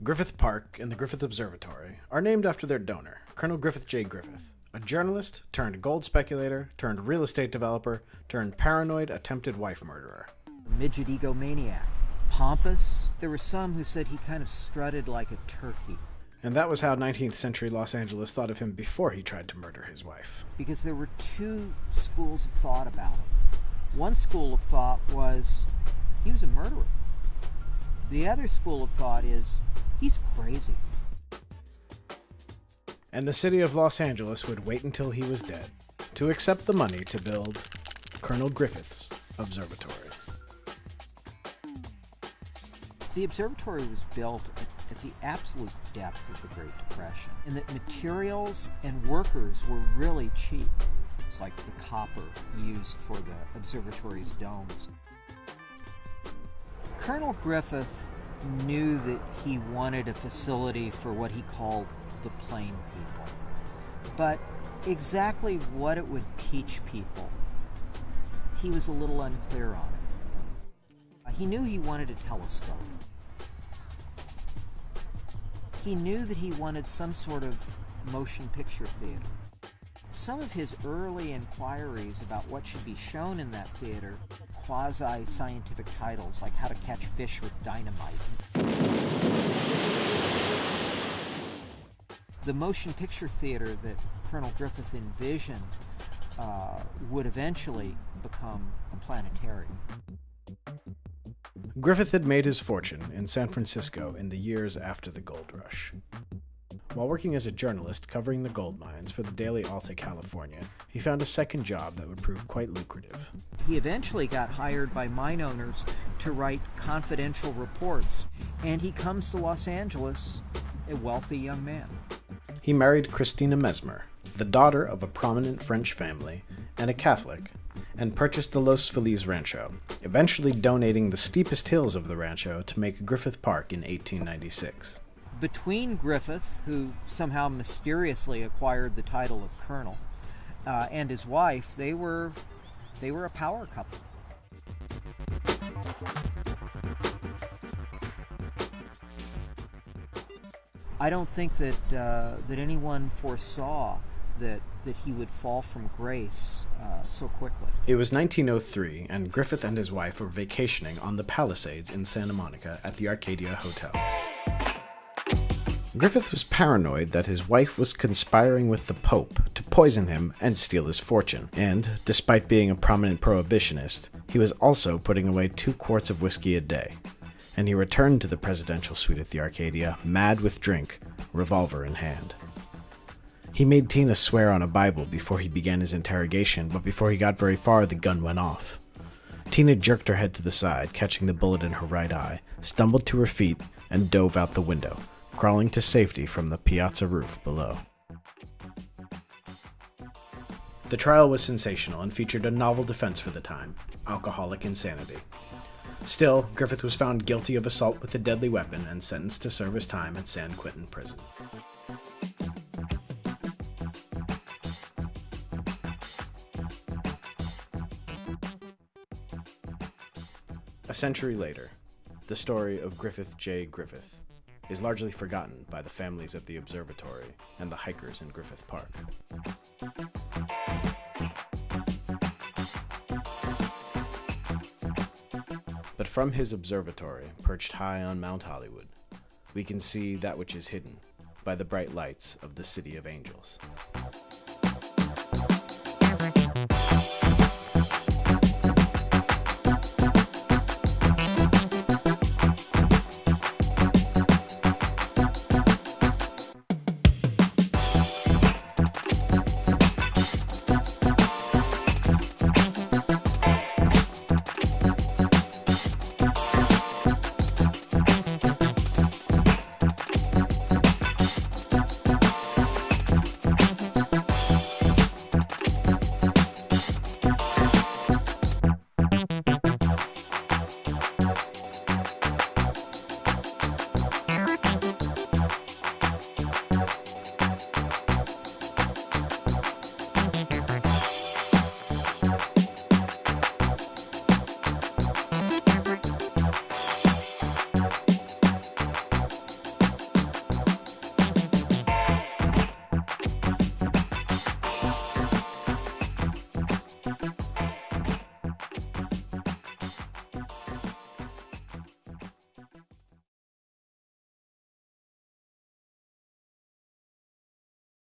Griffith Park and the Griffith Observatory are named after their donor, Colonel Griffith J. Griffith, a journalist turned gold speculator turned real estate developer turned paranoid attempted wife murderer. Midget egomaniac. Pompous. There were some who said he kind of strutted like a turkey. And that was how 19th century Los Angeles thought of him before he tried to murder his wife. Because there were two schools of thought about him. One school of thought was he was a murderer. The other school of thought is he's crazy. And the city of Los Angeles would wait until he was dead to accept the money to build Colonel Griffith's Observatory. The observatory was built at the absolute depth of the Great Depression, and that materials and workers were really cheap. It's like the copper used for the observatory's domes. Colonel Griffith knew that he wanted a facility for what he called the plain people. But exactly what it would teach people, he was a little unclear on it. He knew he wanted a telescope. He knew that he wanted some sort of motion picture theater. Some of his early inquiries about what should be shown in that theater, quasi-scientific titles like How to Catch Fish with Dynamite. The motion picture theater that Colonel Griffith envisioned would eventually become a planetarium. Griffith had made his fortune in San Francisco in the years after the gold rush. While working as a journalist covering the gold mines for the daily Alta California, he found a second job that would prove quite lucrative. He eventually got hired by mine owners to write confidential reports, and he comes to Los Angeles a wealthy young man. He married Christina Mesmer, the daughter of a prominent French family and a Catholic, and purchased the Los Feliz Rancho, eventually donating the steepest hills of the rancho to make Griffith Park in 1896. Between Griffith, who somehow mysteriously acquired the title of colonel, and his wife, they were a power couple. I don't think that anyone foresaw that he would fall from grace so quickly. It was 1903, and Griffith and his wife were vacationing on the Palisades in Santa Monica at the Arcadia Hotel. Griffith was paranoid that his wife was conspiring with the Pope to poison him and steal his fortune, and, despite being a prominent prohibitionist, he was also putting away 2 quarts of whiskey a day. And he returned to the presidential suite at the Arcadia, mad with drink, revolver in hand. He made Tina swear on a Bible before he began his interrogation, but before he got very far, the gun went off. Tina jerked her head to the side, catching the bullet in her right eye, stumbled to her feet, and dove out the window, crawling to safety from the piazza roof below. The trial was sensational and featured a novel defense for the time, alcoholic insanity. Still, Griffith was found guilty of assault with a deadly weapon and sentenced to serve his time at San Quentin Prison. A century later, the story of Griffith J. Griffith is largely forgotten by the families at the observatory and the hikers in Griffith Park. But from his observatory, perched high on Mount Hollywood, we can see that which is hidden by the bright lights of the City of Angels.